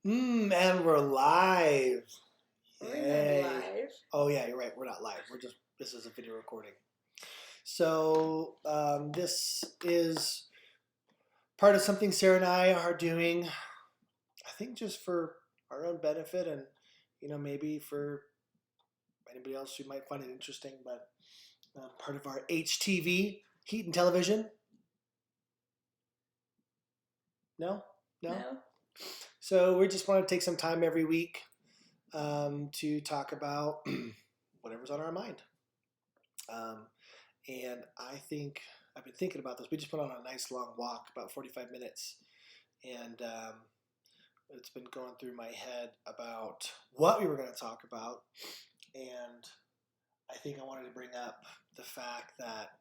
And we're live. We're not Yay. live. Oh, yeah, you're right. We're not live. This is a video recording. So, this is part of something Sarah and I are doing, I think just for our own benefit and, maybe for anybody else who might find it interesting, but part of our HTV, Heat and Television. No? No? No? So, we just want to take some time every week to talk about whatever's on our mind. And I think I've been thinking about this. We just went on a nice long walk, about 45 minutes, and it's been going through my head about what we were going to talk about. And I think I wanted to bring up the fact that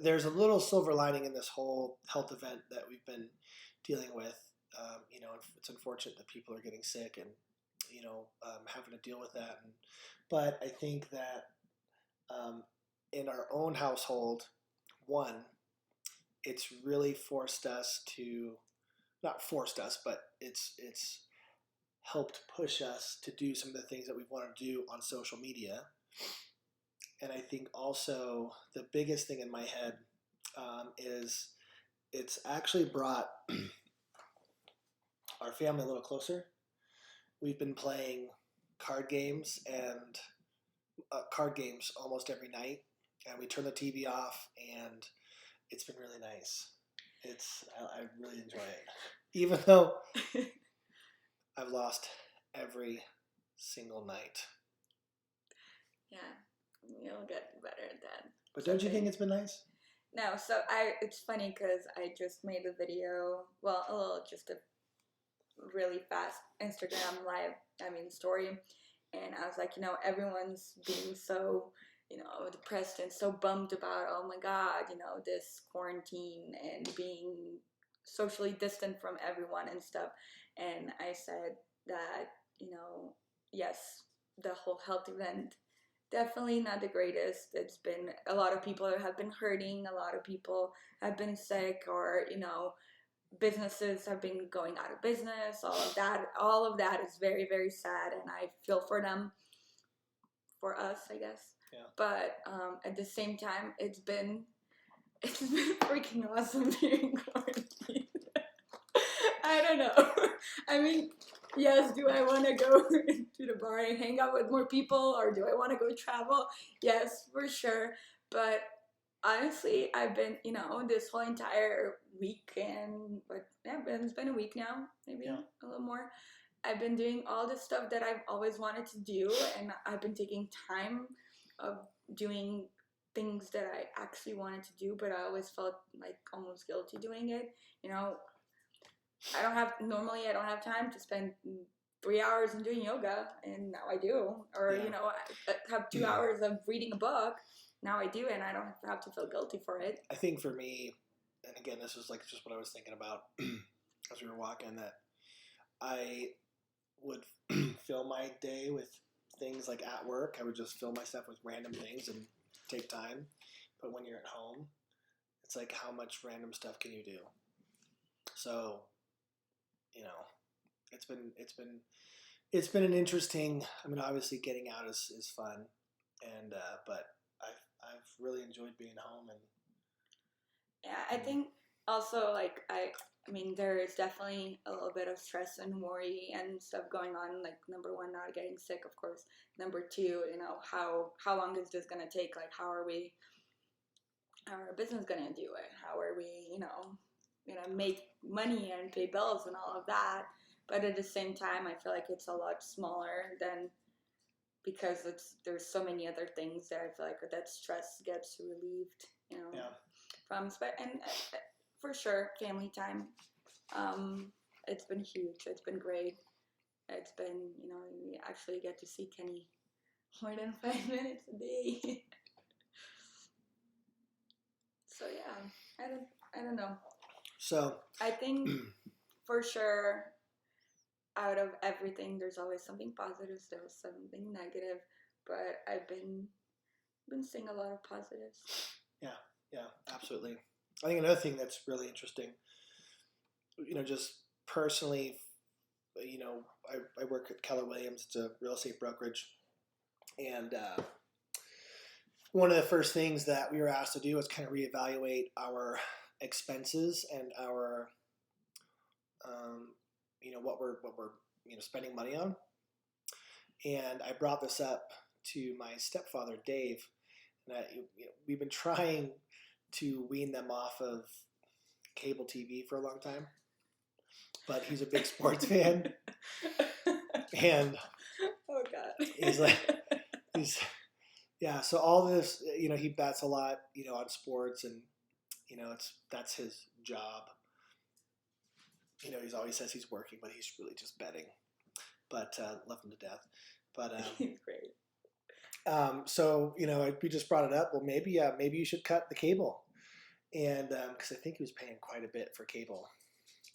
there's a little silver lining in this whole health event that we've been dealing with. It's unfortunate that people are getting sick and having to deal with that. But I think that in our own household, one, it's really forced us to, not forced us, but it's helped push us to do some of the things that we want to do on social media. And I think also the biggest thing in my head is it's actually brought our family a little closer. We've been playing card games almost every night, and we turn the TV off, and it's been really nice. I really enjoy it, even though I've lost every single night. Yeah, you'll get better at that. But don't you think it's been nice? No, it's funny because I just made a video, just a really fast Instagram story, and I was like, everyone's being so, depressed and so bummed about, oh my God, this quarantine and being socially distant from everyone and stuff. And I said that, yes, the whole health event, definitely not the greatest. It's been, a lot of people have been hurting, a lot of people have been sick, or, businesses have been going out of business. All of that is very, very sad, and I feel for them, for us, I guess. Yeah. But at the same time, it's been freaking awesome being quarantined. I don't know. I mean, yes, do I want to go to the bar and hang out with more people, or do I want to go travel? Yes, for sure. But honestly, I've been, this whole entire week, it's been a week now, maybe a little more. I've been doing all the stuff that I've always wanted to do, and I've been taking time of doing things that I actually wanted to do, but I always felt like almost guilty doing it. I don't have time to spend 3 hours in doing yoga, and now I do. Or, I have 2 hours of reading a book. Now I do, and I don't have to feel guilty for it. I think for me, and again, this was like just what I was thinking about as we were walking, that I would fill my day with things like at work. I would just fill my stuff with random things and take time. But when you're at home, it's like, how much random stuff can you do? So, it's been an interesting. I mean, obviously, getting out is fun, and but I've really enjoyed being home. And yeah, I think also, like, I mean, there is definitely a little bit of stress and worry and stuff going on. Like, number one, not getting sick, of course. Number two, how long is this gonna take? Like, how are our business gonna do it? How are we, gonna make money and pay bills and all of that? But at the same time, I feel like it's a lot smaller than, because there's so many other things that I feel like that stress gets relieved, from. And for sure, family time. It's been huge. It's been great. It's been, we actually get to see Kenny more than 5 minutes a day. So yeah, I don't know. So I think for sure, out of everything, there's always something positive, there's something negative, but I've been seeing a lot of positives. Yeah, absolutely. I think another thing that's really interesting, just personally, I work at Keller Williams. It's a real estate brokerage, and one of the first things that we were asked to do was kind of reevaluate our expenses and our, what we're spending money on. And I brought this up to my stepfather, Dave, and we've been trying to wean them off of cable TV for a long time, but he's a big sports fan, and oh god, so all this, he bets a lot, on sports, and that's his job. He's always says he's working, but he's really just betting. But love him to death. But he's great. So we just brought it up. Well, maybe you should cut the cable, and because I think he was paying quite a bit for cable,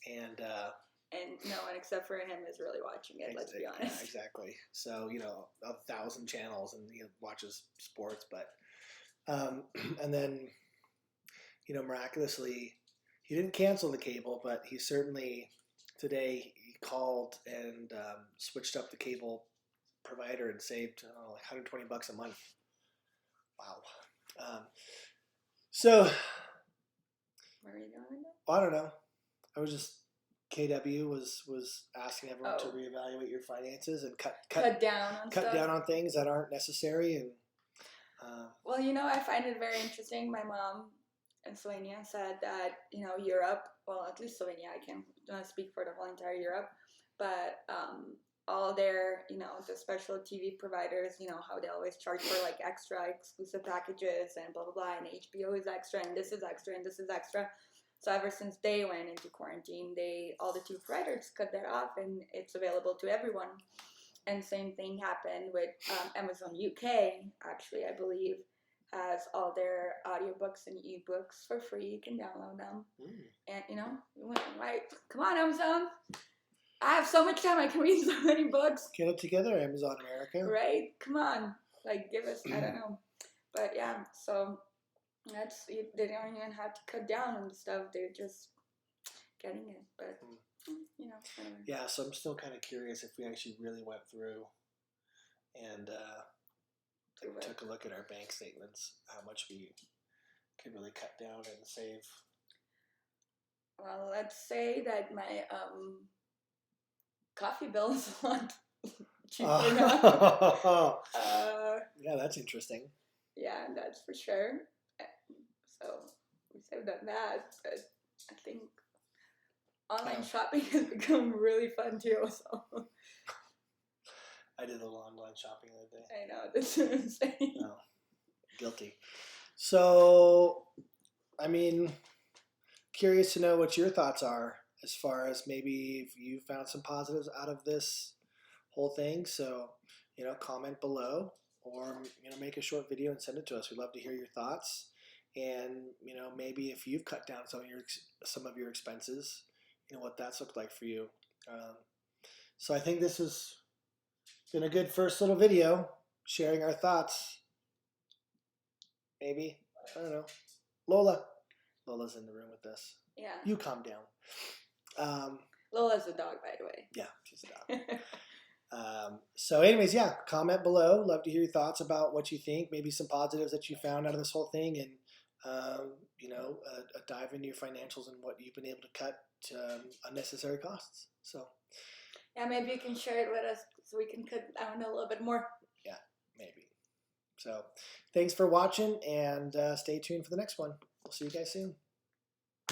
and no one except for him is really watching it. Let's be honest. Yeah, exactly. So 1,000 channels, and he watches sports, but and then miraculously he didn't cancel the cable, but he certainly today he called and switched up the cable provider and saved like $120 a month. Wow. So where are you going? I don't know. I was just KW was asking everyone to reevaluate your finances and cut down on things that aren't necessary. And well, I find it very interesting. My mom in Slovenia said that Europe, well, at least Slovenia, I can't speak for the whole entire Europe, but all their the special TV providers, how they always charge for like extra exclusive packages and blah blah blah, and HBO is extra and this is extra and this is extra. So ever since they went into quarantine, all the TV providers cut that off, and it's available to everyone. And same thing happened with Amazon UK. Actually, I believe has all their audiobooks and ebooks for free. You can download them. And right? Come on, Amazon. I have so much time. I can read so many books. Get it together, Amazon America. Right? Come on. Like, give us. I don't know. But yeah. So they don't even have to cut down on stuff. They're just getting it. But whatever. Yeah. So I'm still kind of curious if we actually really went through and took a look at our bank statements, how much we could really cut down and save. Well, let's say that my coffee bill is a lot cheaper now. Yeah, that's interesting. Yeah, that's for sure. So we saved on that, but I think online shopping has become really fun too. So I did a little online shopping the other day. I know, this is insane. No, guilty. So, curious to know what your thoughts are as far as maybe if you found some positives out of this whole thing. So, comment below, or make a short video and send it to us. We'd love to hear your thoughts, and maybe if you've cut down some of your expenses, what that's looked like for you. So I think this has been a good first little video sharing our thoughts. Maybe, I don't know. Lola's in the room with us. Yeah. You calm down. Lola's a dog, by the way. Yeah, she's a dog. So anyways, yeah, comment below. Love to hear your thoughts about what you think, maybe some positives that you found out of this whole thing, and a dive into your financials and what you've been able to cut unnecessary costs. So yeah, maybe you can share it with us so we can cut down a little bit more. Yeah, maybe. So thanks for watching, and stay tuned for the next one. We'll see you guys soon.